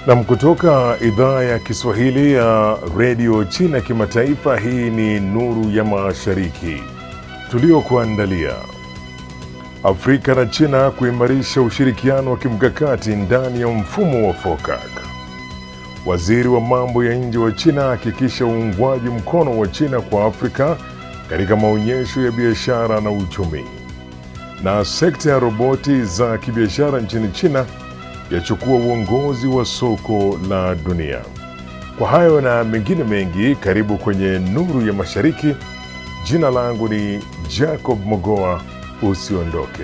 Na kutoka idhaa ya Kiswahili ya Radio China Kimataifa, hii ni Nuru ya Mashariki tuliokuandalia. Afrika na China kuimarisha ushirikiano wa kimkakati ndani ya mfumo wa FOCAC. Waziri wa mambo ya nje wa China hakikisha uungwaji mkono wa China kwa Afrika katika maonyesho ya biashara na uchumi. Na sekta ya roboti za kibiashara nchini China yachukua uongozi wa soko la dunia. Kwa hayo na mengine mengi, karibu kwenye Nuru ya Mashariki. Jina langu ni Jacob Mogoa. Usiondoke.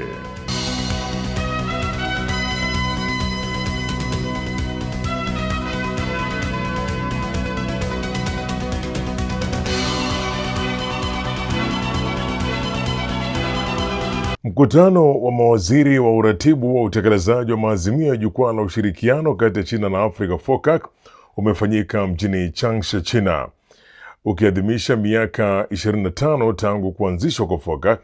Mkutano wa mawaziri wa uratibu wa utekelezaji wa maazimio ya jukwaa la ushirikiano kati ya China na Afrika FOCAC umefanyika mjini Changsha, China. Ukiadhimisha miaka 25 tangu kuanzishwa kwa FOCAC,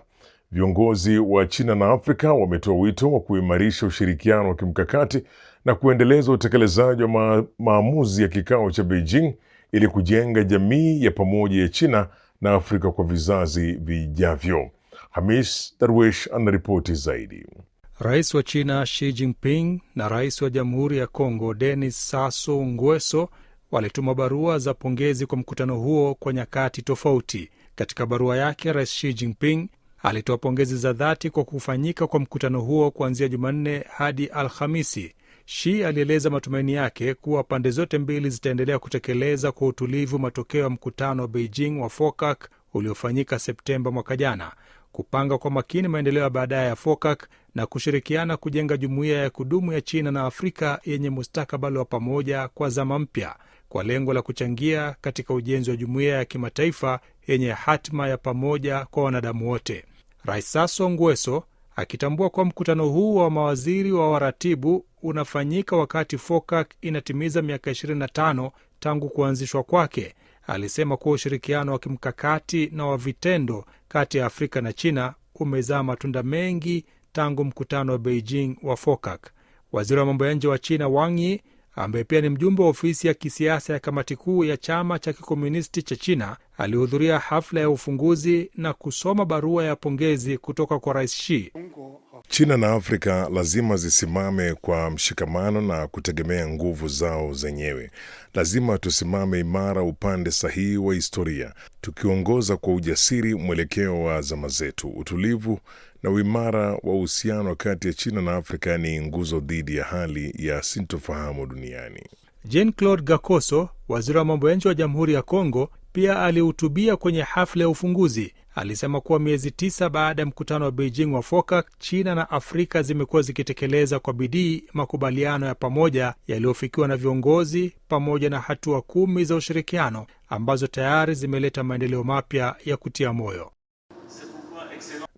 viongozi wa China na Afrika wametoa wito wa kuimarisha ushirikiano wa kimkakati na kuendeleza utekelezaji wa maamuzi ya kikao cha Beijing ili kujenga jamii ya pamoja ya China na Afrika kwa vizazi vijavyo. Hamis Darwish anaripoti zaidi. Rais wa China Xi Jinping na Rais wa Jamhuri ya Kongo Denis Sassou Nguesso walituma barua za pongezi kwa mkutano huo kwa nyakati tofauti. Katika barua yake, Rais Xi Jinping alitoa pongezi za dhati kwa kufanyika kwa mkutano huo kuanzia Jumanne hadi Alhamisi. Xi alieleza matumaini yake kuwa pande zote mbili zitaendelea kutekeleza kwa utulivu matokeo ya mkutano wa Beijing wa FOCAC uliofanyika Septemba mwaka jana, kupanga kwa makini maendeleo ya baadaye ya FOCAC na kushirikiana kujenga jumuiya ya kudumu ya China na Afrika yenye mustakabali wa pamoja kwa zama mpya, kwa lengo la kuchangia katika ujenzi wa jumuiya ya kimataifa yenye hatima ya pamoja kwa wanadamu wote. Rais Sassou Nguesso, akitambua kwa mkutano huu wa mawaziri wa waratibu unafanyika wakati FOCAC inatimiza miaka 25 tangu kuanzishwa kwake, alisema kuwa ushirikiano wa kimkakati na wa vitendo kati ya Afrika na China umezaa matunda mengi tangu mkutano wa Beijing wa FOCAC. Waziri wa mambo ya nje wa China Wang Yi, ambaye pia ni mjumbe wa ofisi ya kisiasa ya kamati kuu ya chama cha kikomunisti cha China, alihudhuria hafla ya ufunguzi na kusoma barua ya pongezi kutoka kwa Rais Xi. China na Afrika lazima zisimame kwa mshikamano na kutegemea nguvu zao zenyewe. Lazima tusimame imara upande sahihi wa historia, tukiongoza kwa ujasiri mwelekeo wa zama zetu. Utulivu na uimara wa uhusiano kati ya China na Afrika ni nguzo dhidi ya hali ya sintofahamu duniani. Jean-Claude Gakoso, waziri wa mambo ya nje wa Jamhuri ya Kongo, pia alihutubia kwenye hafla ya ufunguzi. Alisema kuwa miezi 9 baada ya mkutano wa Beijing wa FOCAC, China na Afrika zimekuwa zikitekeleza kwa bidii makubaliano ya pamoja yaliyofikiwa na viongozi pamoja na hatua 10 za ushirikiano ambazo tayari zimeleta maendeleo mapya ya kutia moyo.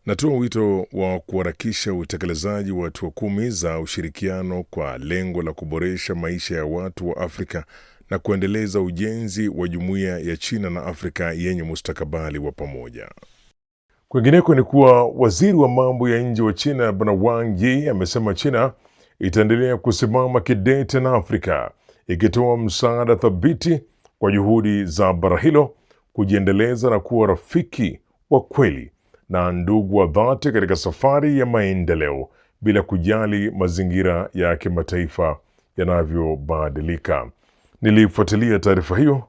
Natoa wito wa kuharakisha utekelezaji wa hatua 10 za ushirikiano kwa lengo la kuboresha maisha ya watu wa Afrika na kuendeleza ujenzi wa jumuiya ya China na Afrika yenye mustakabali wa pamoja. Kwingineko ni kuwa waziri wa mambo ya nje wa China Bwana Wang Yi amesema China itaendelea kusimama kidete na Afrika, ikitoa msaada thabiti kwa juhudi za bara hilo kujiendeleza na kuwa rafiki wa kweli na ndugu wa dhati katika safari ya maendeleo bila kujali mazingira ya kimataifa yanavyobadilika. Nilifuatilia taarifa hiyo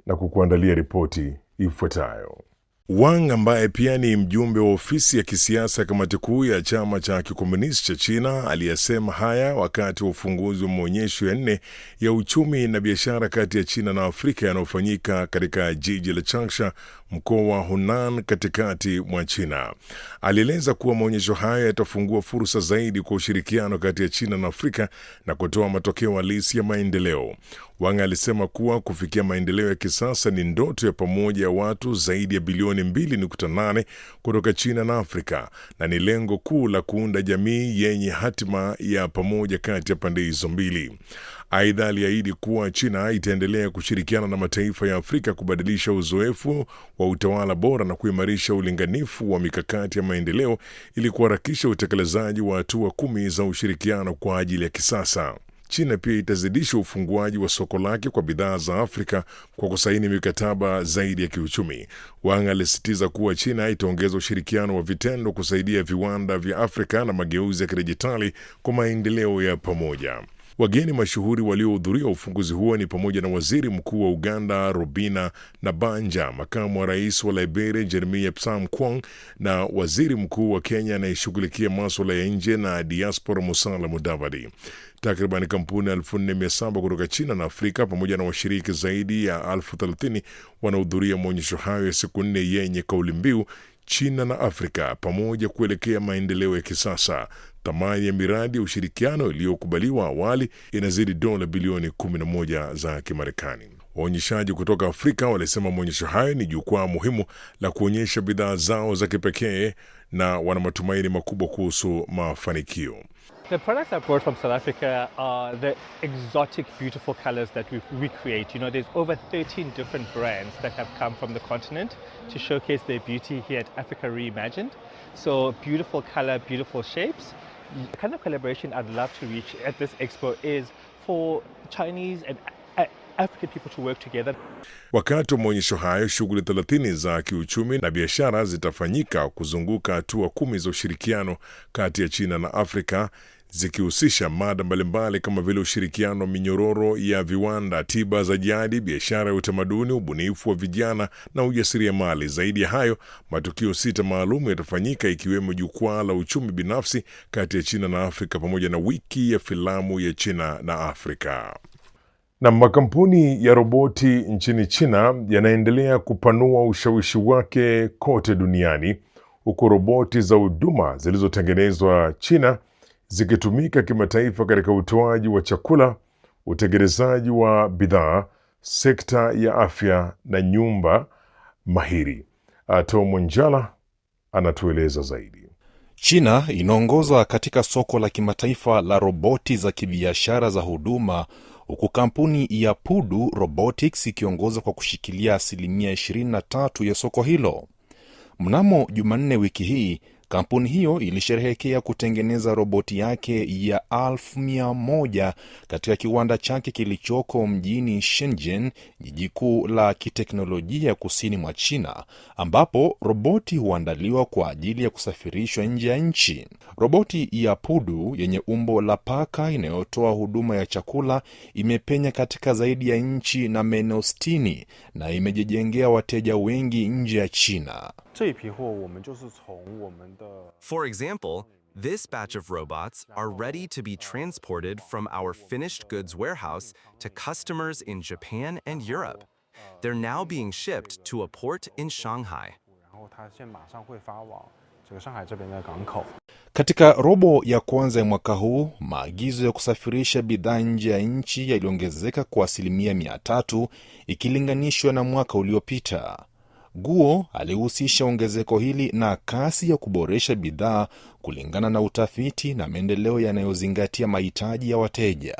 na kukuandalia ripoti ifuatayo. Wang, ambaye pia ni mjumbe wa ofisi ya kisiasa ya kamati kuu ya chama cha kikomunisti cha China, aliyesema haya wakati wa ufunguzi wa maonyesho ya 4 ya uchumi na biashara kati ya China na Afrika yanayofanyika katika jiji la Changsha, mkoa wa Hunan, katikati mwa China. Alieleza kuwa maonyesho haya yatafungua fursa zaidi kwa ushirikiano kati ya China na Afrika na kutoa matokeo halisi ya maendeleo. Wang alisema kuwa kufikia maendeleo ya kisasa ni ndoto ya pamoja ya watu zaidi ya bilioni 2.8 kutoka China na Afrika, na ni lengo kuu la kuunda jamii yenye hatima ya pamoja kati ya pande hizo mbili. Aidha, aliahidi kuwa China itaendelea kushirikiana na mataifa ya Afrika kubadilisha uzoefu wa utawala bora na kuimarisha ulinganifu wa mikakati ya maendeleo ili kuharakisha utekelezaji wa hatua 10 za ushirikiano kwa ajili ya kisasa. China pia itazidisha ufunguaji wa soko lake kwa bidhaa za Afrika kwa kusaini mikataba zaidi ya kiuchumi. Wang alisisitiza kuwa China itaongeza ushirikiano wa vitendo kusaidia viwanda vya Afrika na mageuzi ya kidijitali kwa maendeleo ya pamoja. Wageni mashuhuri waliohudhuria ufunguzi huo ni pamoja na Waziri Mkuu wa Uganda Robina Nabanja, Makamu wa Rais wa Liberia Jeremiah Psam-Kwong na Waziri Mkuu wa Kenya anayeshughulikia masuala ya nje na diaspora Musalia Mudavadi. Takriban kampuni 1400 kutoka China na Afrika pamoja na washiriki zaidi ya 30,000 wanahudhuria maonyesho hayo ya siku 4 yenye kauli mbiu China na Afrika pamoja kuelekea maendeleo ya kisasa. Thamani ya miradi ya ushirikiano iliyokubaliwa awali inazidi dola bilioni 11 za Kimarekani. Waonyeshaji kutoka Afrika walisema maonyesho hayo ni jukwaa muhimu la kuonyesha bidhaa zao za kipekee na wana matumaini makubwa kuhusu mafanikio. The products I brought from South Africa are the exotic, beautiful colors that we create. You know, there's over 13 different brands that have come from the continent to showcase their beauty here at Africa Reimagined. So beautiful color, beautiful shapes. The kind of collaboration I'd love to reach at this expo is for Chinese and African people to work together. Wakati wa maonyesho hayo, shughuli 30 za kiuchumi na biashara zitafanyika kuzunguka hatua 10 za ushirikiano kati ya China na Afrika, zikihusisha mada mbalimbali kama vile ushirikiano wa minyororo ya viwanda, tiba za jadi, biashara ya utamaduni, ubunifu wa vijana na ujasiriamali. Zaidi ya hayo, matukio 6 maalum yatafanyika ikiwemo jukwaa la uchumi binafsi kati ya China na Afrika pamoja na wiki ya filamu ya China na Afrika. Na makampuni ya roboti nchini China yanaendelea kupanua ushawishi wake kote duniani, huku roboti za huduma zilizotengenezwa China zikitumika kimataifa katika utoaji wa chakula, utengenezaji wa bidhaa, sekta ya afya na nyumba mahiri. Tom Njala anatueleza zaidi. China inaongoza katika soko la kimataifa la roboti za kibiashara za huduma, huku kampuni ya Pudu Robotics ikiongoza kwa kushikilia 23% ya soko hilo. Mnamo Jumanne wiki hii, kampuni hiyo ilisherehekea kutengeneza roboti yake ya 1,100 katika kiwanda chake kilichoko mjini Shenzhen, jiji kuu la kiteknolojia kusini mwa China, ambapo roboti huandaliwa kwa ajili ya kusafirishwa nje ya nchi. Roboti ya Pudu yenye umbo la paka inayotoa huduma ya chakula imepenya katika zaidi ya nchi na maeneo 60 na imejijengea wateja wengi nje ya China. For example, this batch of robots are ready to be transported from our finished goods warehouse to customers in Japan and Europe. They're now being shipped to a port in Shanghai. Katika robo ya kwanza ya mwaka huu, maagizo ya kusafirisha bidhaa nje ya nchi yaliongezeka kwa 300% ikilinganishwa na mwaka uliopita. Guo alihusisha ongezeko hili na kasi ya kuboresha bidhaa kulingana na utafiti na maendeleo yanayozingatia mahitaji ya wateja.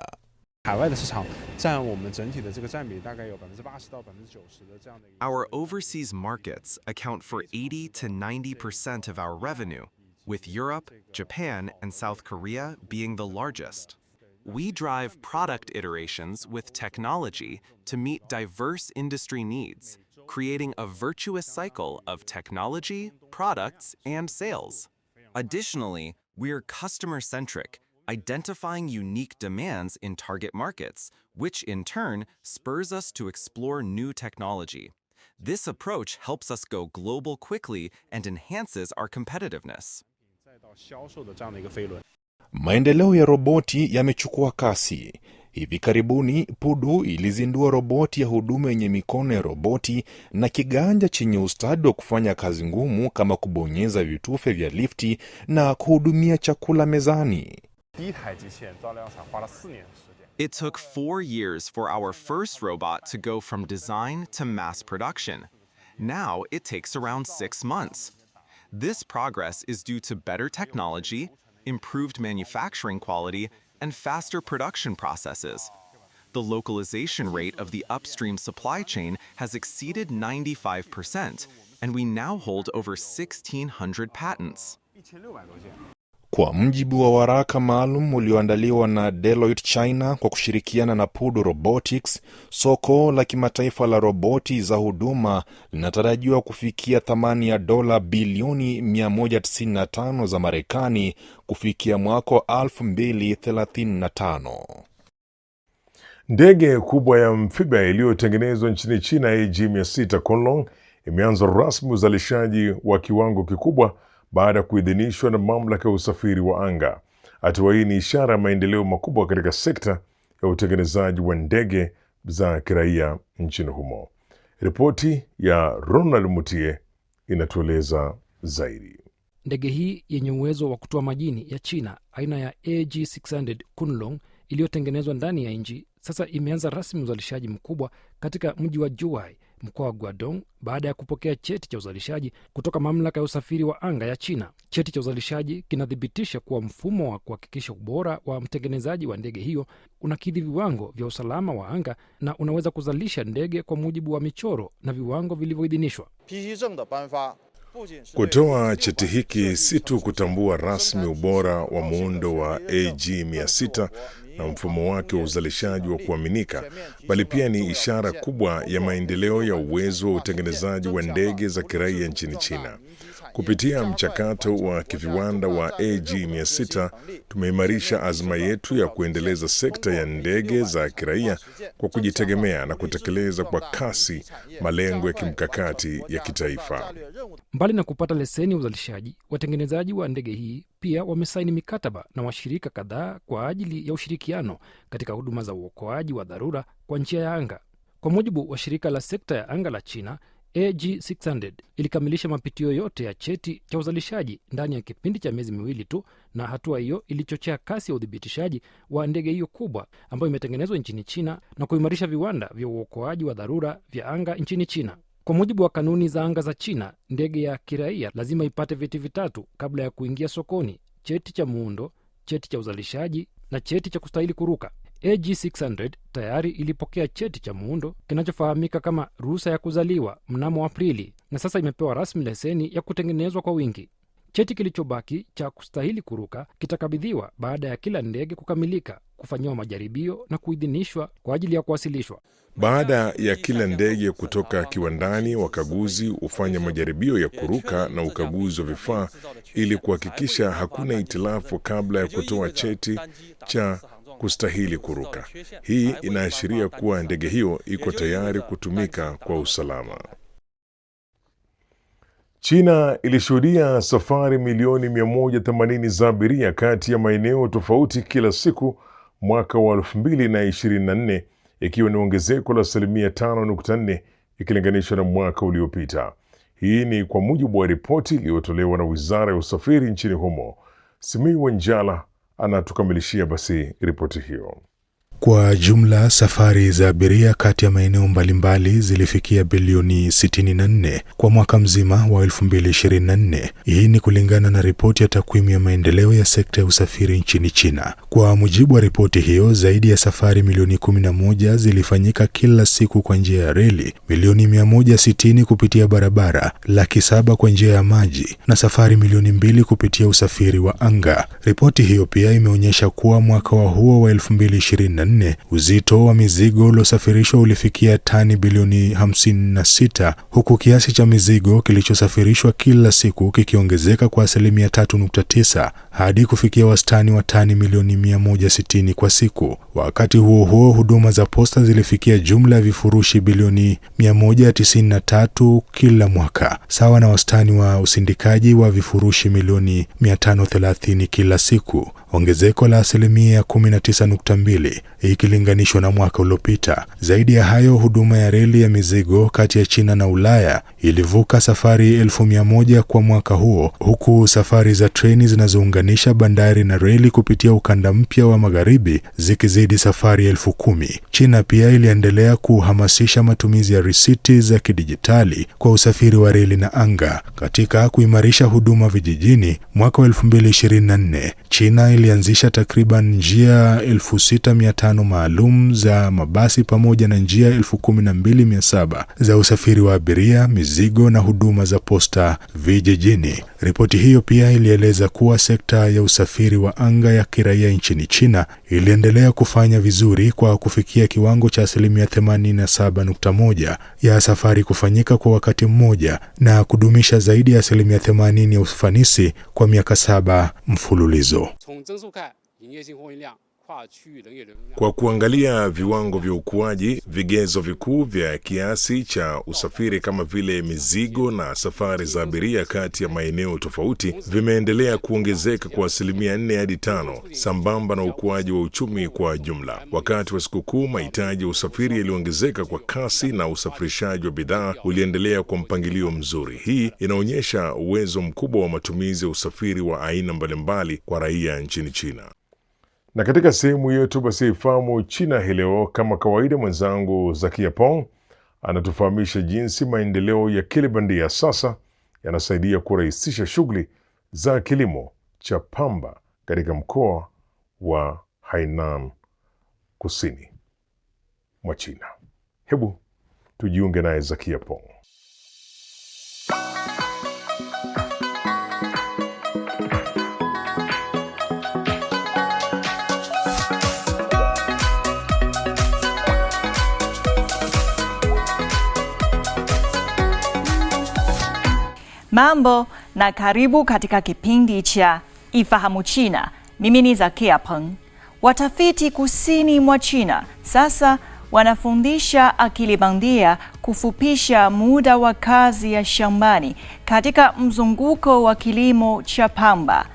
Our overseas markets account for 80 to 90% of our revenue, with Europe, Japan, and South Korea being the largest. We drive product iterations with technology to meet diverse industry needs, creating a virtuous cycle of technology, products, and sales. Additionally, we're customer-centric, identifying unique demands in target markets, which in turn spurs us to explore new technology. This approach helps us go global quickly and enhances our competitiveness. Maendeleo ya roboti yamechukua kasi. Hivi karibuni, Pudu ilizindua roboti ya huduma yenye mikono ya roboti na kiganja chenye ustadi wa kufanya kazi ngumu kama kubonyeza vitufe vya lifti na kuhudumia chakula mezani. It took 4 years for our first robot to go from design to mass production. Now it takes around 6 months. This progress is due to better technology, improved manufacturing quality, and faster production processes. The localization rate of the upstream supply chain has exceeded 95%, and we now hold over 1,600 patents. Kwa mjibu wa waraka maalum ulioandaliwa na Deloitte China kwa kushirikiana na Pudu Robotics, soko la kimataifa la roboti za huduma linatarajiwa kufikia thamani ya dola bilioni 195 za Marekani kufikia mwaka 2035. Ndege kubwa ya amphibia iliyotengenezwa nchini China AG-600 Kunlong imeanza rasmi uzalishaji wa kiwango kikubwa baada ya kuidhinishwa na mamlaka ya usafiri wa anga. Hatua hii ni ishara ya maendeleo makubwa katika sekta ya utengenezaji wa ndege za kiraia nchini humo. Ripoti ya Ronald Mutie inatueleza zaidi. Ndege hii yenye uwezo wa kutoa majini ya China aina ya AG-600 Kunlong iliyotengenezwa ndani ya nchi sasa imeanza rasmi uzalishaji mkubwa katika mji wa Zhuhai, mkoa wa Guangdong, baada ya kupokea cheti cha uzalishaji kutoka mamlaka ya usafiri wa anga ya China. Cheti cha uzalishaji kinathibitisha kuwa mfumo wa kuhakikisha ubora wa mtengenezaji wa ndege hiyo unakidhi viwango vya usalama wa anga na unaweza kuzalisha ndege kwa mujibu wa michoro na viwango vilivyoidhinishwa. Kutoa cheti hiki si tu kutambua rasmi ubora wa muundo wa AG-600 na mfumo wake wa uzalishaji wa kuaminika, bali pia ni ishara kubwa ya maendeleo ya uwezo wa utengenezaji wa ndege za kiraia nchini China. Kupitia mchakato wa kiviwanda wa AG-600, tumeimarisha azma yetu ya kuendeleza sekta ya ndege za kiraia kwa kujitegemea na kutekeleza kwa kasi malengo ya kimkakati ya kitaifa. Mbali na kupata leseni ya uzalishaji, watengenezaji wa ndege hii pia wamesaini mikataba na washirika kadhaa kwa ajili ya ushirikiano katika huduma za uokoaji wa dharura kwa njia ya anga. Kwa mujibu wa shirika la sekta ya anga la China, AG-600 ilikamilisha mapitio yote ya cheti cha uzalishaji ndani ya kipindi cha miezi miwili tu, na hatua hiyo ilichochea kasi ya udhibitishaji wa ndege hiyo kubwa ambayo imetengenezwa nchini China na kuimarisha viwanda vya uokoaji wa dharura vya anga nchini China. Kwa mujibu wa kanuni za anga za China, ndege ya kiraia lazima ipate vyeti vitatu kabla ya kuingia sokoni: cheti cha muundo, cheti cha uzalishaji na cheti cha kustahili kuruka. AG-600 tayari ilipokea cheti cha muundo kinachofahamika kama ruhusa ya kuzaliwa mnamo Aprili, na sasa imepewa rasmi leseni ya kutengenezwa kwa wingi. Cheti kilichobaki cha kustahili kuruka kitakabidhiwa baada ya kila ndege kukamilika, kufanyiwa majaribio na kuidhinishwa kwa ajili ya kuwasilishwa. Baada ya kila ndege kutoka kiwandani, wakaguzi hufanya majaribio ya kuruka na ukaguzi wa vifaa ili kuhakikisha hakuna hitilafu kabla ya kutoa cheti cha kustahili kuruka. Hii inaashiria kuwa ndege hiyo iko tayari kutumika kwa usalama. China ilishuhudia safari milioni 180 za abiria kati ya maeneo tofauti kila siku mwaka wa 2024, ikiwa ni ongezeko la 5.4% ikilinganishwa na mwaka uliopita. Hii ni kwa mujibu wa ripoti iliyotolewa na Wizara ya Usafiri nchini humo. Simiyu Wanjala anatukamilishia basi ripoti hiyo. Kwa jumla, safari za abiria kati ya maeneo mbalimbali zilifikia bilioni 64 kwa mwaka mzima wa 2024. Hii ni kulingana na ripoti ya takwimu ya maendeleo ya sekta ya usafiri nchini China. Kwa mujibu wa ripoti hiyo, zaidi ya safari milioni 11 zilifanyika kila siku kwa njia ya reli, milioni 160 kupitia barabara, 700,000 kwa njia ya maji na safari milioni 2 kupitia usafiri wa anga. Ripoti hiyo pia imeonyesha kuwa mwaka huo wa 2024 uzito wa mizigo uliosafirishwa ulifikia tani bilioni 56, huku kiasi cha mizigo kilichosafirishwa kila siku kikiongezeka kwa 3.9 hadi kufikia wastani wa tani milioni 160 kwa siku. Wakati huo huo, huduma za posta zilifikia jumla ya vifurushi bilioni 193 kila mwaka, sawa na wastani wa usindikaji wa vifurushi milioni 530 kila siku, ongezeko la 19.2 ikilinganishwa na mwaka uliopita. Zaidi ya hayo, huduma ya reli ya mizigo kati ya China na Ulaya ilivuka safari 100,000 kwa mwaka huo, huku safari za treni zinazounganisha bandari na reli kupitia ukanda mpya wa magharibi zikizidi safari 10,000. China pia iliendelea kuhamasisha matumizi ya risiti za kidijitali kwa usafiri wa reli na anga. Katika kuimarisha huduma vijijini, mwaka wa 2024 China ilianzisha takriban njia 6500 maalum za mabasi pamoja na njia 12700 za usafiri wa abiria, mizigo na huduma za posta vijijini. Ripoti hiyo pia ilieleza kuwa sekta ya usafiri wa anga ya kiraia nchini China iliendelea kufanya vizuri kwa kufikia kiwango cha 87.1% ya safari kufanyika kwa wakati mmoja na kudumisha zaidi ya 80% ya ufanisi kwa miaka 7 mfululizo. Kwa kuangalia viwango vya ukuaji, vigezo vikuu vya kiasi cha usafiri kama vile mizigo na safari za abiria kati ya maeneo tofauti vimeendelea kuongezeka kwa 4 hadi 5 sambamba na ukuaji wa uchumi kwa jumla. Wakati wa sikukuu, mahitaji ya usafiri yaliongezeka kwa kasi na usafirishaji wa bidhaa uliendelea kwa mpangilio mzuri. Hii inaonyesha uwezo mkubwa wa matumizi ya usafiri wa aina mbalimbali kwa raia nchini China. Na katika sehemu yetu basi ifahamu China hii leo, kama kawaida, mwenzangu Zakia Pong anatufahamisha jinsi maendeleo ya akili bandia sasa yanasaidia kurahisisha shughuli za kilimo cha pamba katika mkoa wa Hainan kusini mwa China. Hebu tujiunge naye Zakia Pong. Mambo na karibu katika kipindi cha Ifahamu China. Mimi ni Zakia Peng. Watafiti kusini mwa China sasa wanafundisha akili bandia kufupisha muda wa kazi ya shambani katika mzunguko wa kilimo cha pamba,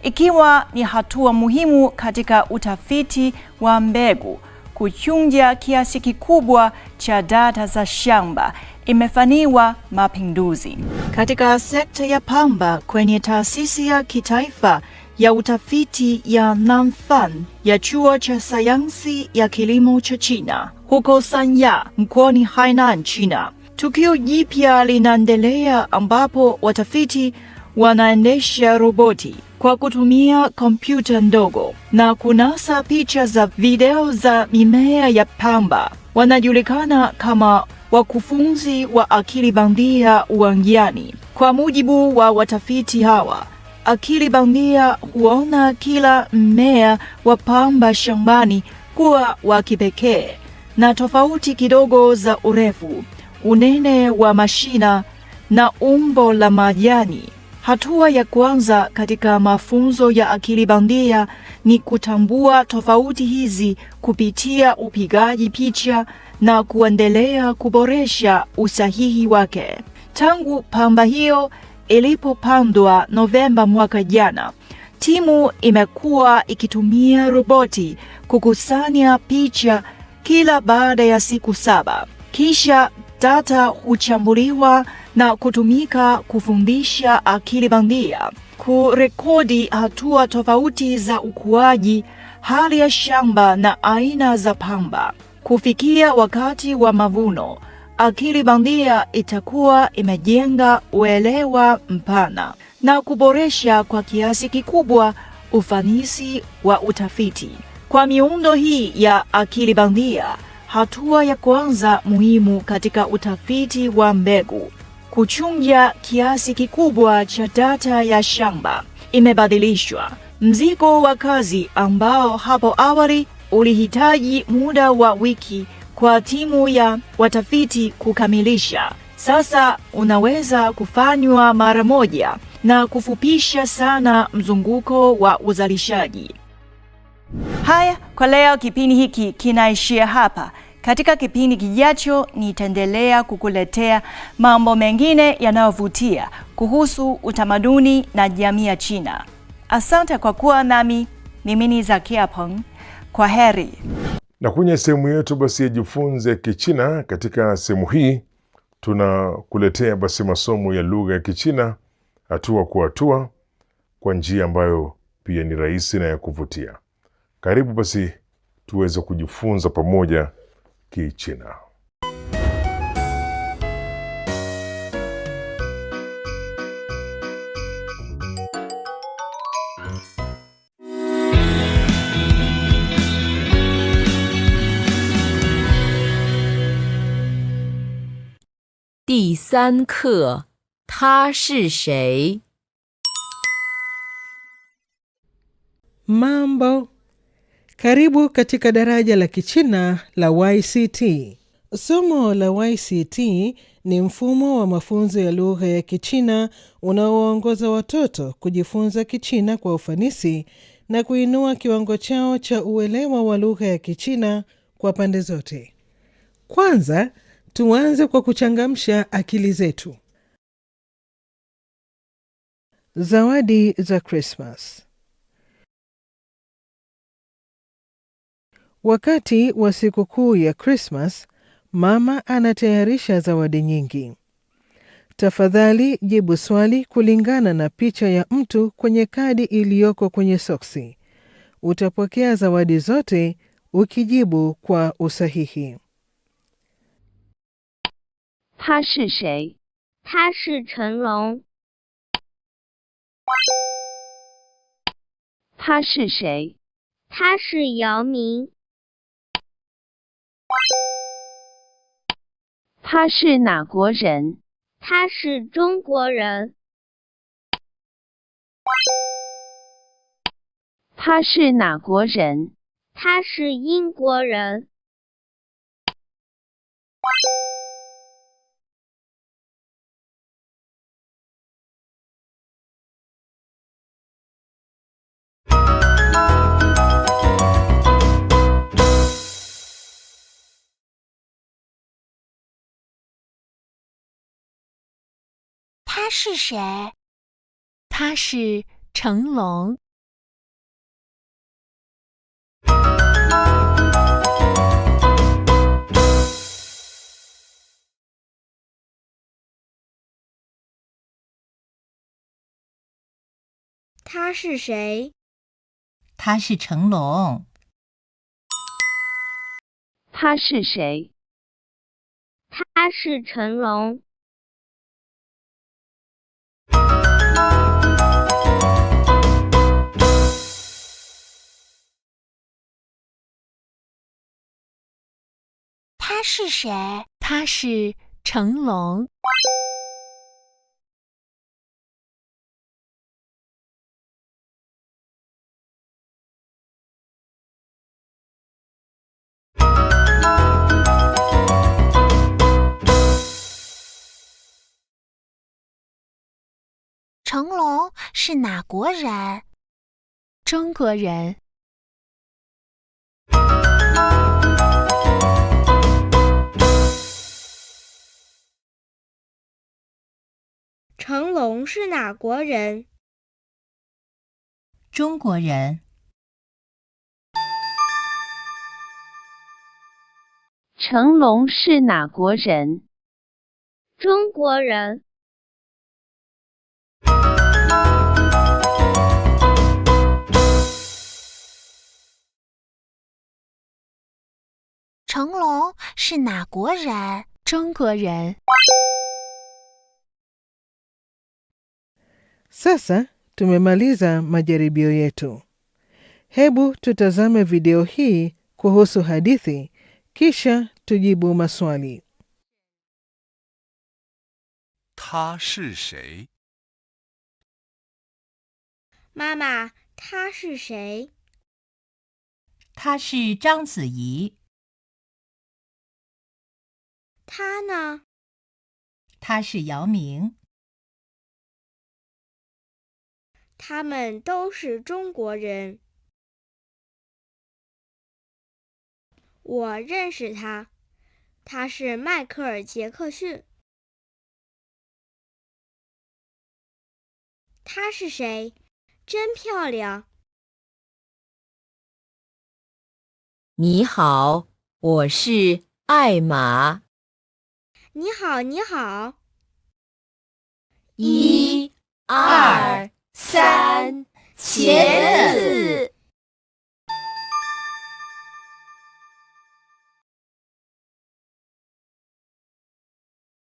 ikiwa ni hatua muhimu katika utafiti wa mbegu. Kuchunja kiasi kikubwa cha data za shamba imefanywa mapinduzi katika sekta ya pamba kwenye taasisi ya kitaifa ya utafiti ya Nanfan ya chuo cha sayansi ya kilimo cha China huko Sanya mkoani Hainan, China. Tukio jipya linaendelea ambapo watafiti wanaendesha roboti kwa kutumia kompyuta ndogo na kunasa picha za video za mimea ya pamba. Wanajulikana kama wakufunzi wa akili bandia uwanjani. Kwa mujibu wa watafiti hawa, akili bandia huona kila mmea wa pamba shambani kuwa wa kipekee na tofauti kidogo za urefu, unene wa mashina na umbo la majani. Hatua ya kwanza katika mafunzo ya akili bandia ni kutambua tofauti hizi kupitia upigaji picha na kuendelea kuboresha usahihi wake. Tangu pamba hiyo ilipopandwa Novemba mwaka jana, timu imekuwa ikitumia roboti kukusanya picha kila baada ya siku 7. Kisha data huchambuliwa na kutumika kufundisha akili bandia kurekodi hatua tofauti za ukuaji, hali ya shamba na aina za pamba. Kufikia wakati wa mavuno, akili bandia itakuwa imejenga uelewa mpana na kuboresha kwa kiasi kikubwa ufanisi wa utafiti. Kwa miundo hii ya akili bandia, hatua ya kwanza muhimu katika utafiti wa mbegu, kuchunja kiasi kikubwa cha data ya shamba, imebadilishwa. Mzigo wa kazi ambao hapo awali ulihitaji muda wa wiki kwa timu ya watafiti kukamilisha, sasa unaweza kufanywa mara moja na kufupisha sana mzunguko wa uzalishaji. Haya, kwa leo kipindi hiki kinaishia hapa. Katika kipindi kijacho nitaendelea kukuletea mambo mengine yanayovutia kuhusu utamaduni na jamii ya China. Asante kwa kuwa nami. Mimi ni Zakia Peng. Kwa heri. Na kwenye sehemu yetu basi ya jifunze Kichina, katika sehemu hii tunakuletea basi masomo ya lugha ya Kichina hatua kwa hatua kwa njia ambayo pia ni rahisi na ya kuvutia. Karibu basi tuweze kujifunza pamoja Kichina. 3课，他是谁？ Mambo, karibu katika daraja la Kichina la YCT. Somo la YCT ni mfumo wa mafunzo ya lugha ya Kichina unaowaongoza watoto kujifunza Kichina kwa ufanisi na kuinua kiwango chao cha uelewa wa lugha ya Kichina kwa pande zote. Kwanza, tuanze kwa kuchangamsha akili zetu. Zawadi za Christmas. Wakati wa sikukuu ya Christmas, mama anatayarisha zawadi nyingi. Tafadhali jibu swali kulingana na picha ya mtu kwenye kadi iliyoko kwenye soksi. Utapokea zawadi zote ukijibu kwa usahihi. 他是谁？他是成龙。他是谁？他是姚明。他是哪国人？他是中国人。他是哪国人？他是英国人。他是谁？他是成龙。他是谁？他是成龙。他是谁？他是成龙。他是谁？他是成龙。成龙是哪国人？中国人。成龙是哪国人？中国人。成龙是哪国人？中国人。成龙是哪国人？中国人。 Sasa tumemaliza majaribio yetu. Hebu tutazame video hii kuhusu hadithi, kisha tujibu maswali. 他是谁？妈妈，他是谁？他是章子怡。他呢？他是姚明。 他们都是中国人。我认识他，他是迈克尔·杰克逊。他是谁？真漂亮。你好，我是艾玛。你好，你好。 1、2、3，茄子。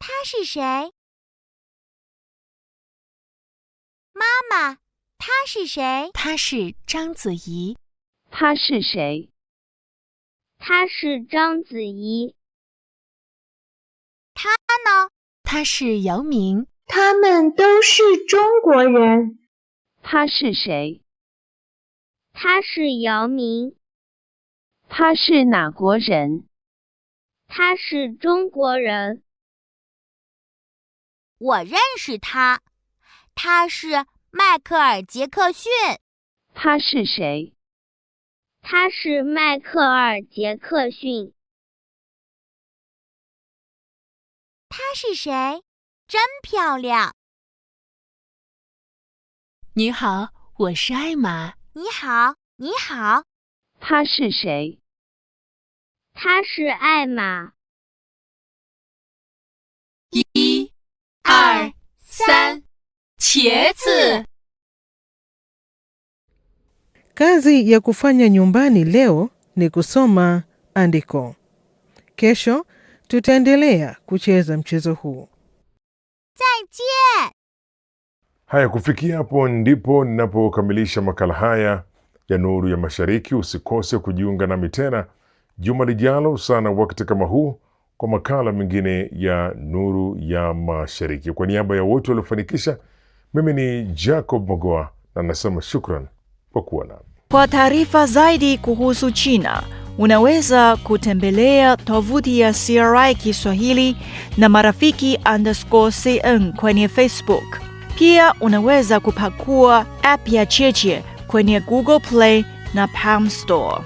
他是谁？妈妈，他是谁？他是章子怡。他是谁？他是章子怡。他呢？他是姚明。他们都是中国人。他是谁？他是姚明。他是哪国人？他是中国人。我认识他，他是迈克尔·杰克逊。他是谁？他是迈克尔·杰克逊。他是谁？真漂亮。你好，我是艾玛。你好，你好。他是谁？他是艾玛。1、2、3，茄子。Kazi ya kufanya nyumbani leo ni kusoma andiko. Kesho tutaendelea kucheza mchezo huu. 再见。Haya, kufikia hapo ndipo ninapokamilisha makala haya ya Nuru ya Mashariki. Usikose kujiunga nami tena juma lijalo sana wakati kama huu kwa makala mengine ya Nuru ya Mashariki. Kwa niaba ya wote waliofanikisha, mimi ni Jacob Mogoa na nasema shukran kwa kuwa nami. Kwa taarifa zaidi kuhusu China, unaweza kutembelea tovuti ya CRI Kiswahili na marafiki_CN kwenye Facebook. Pia unaweza kupakua app ya Cheche kwenye Google Play na Palm Store.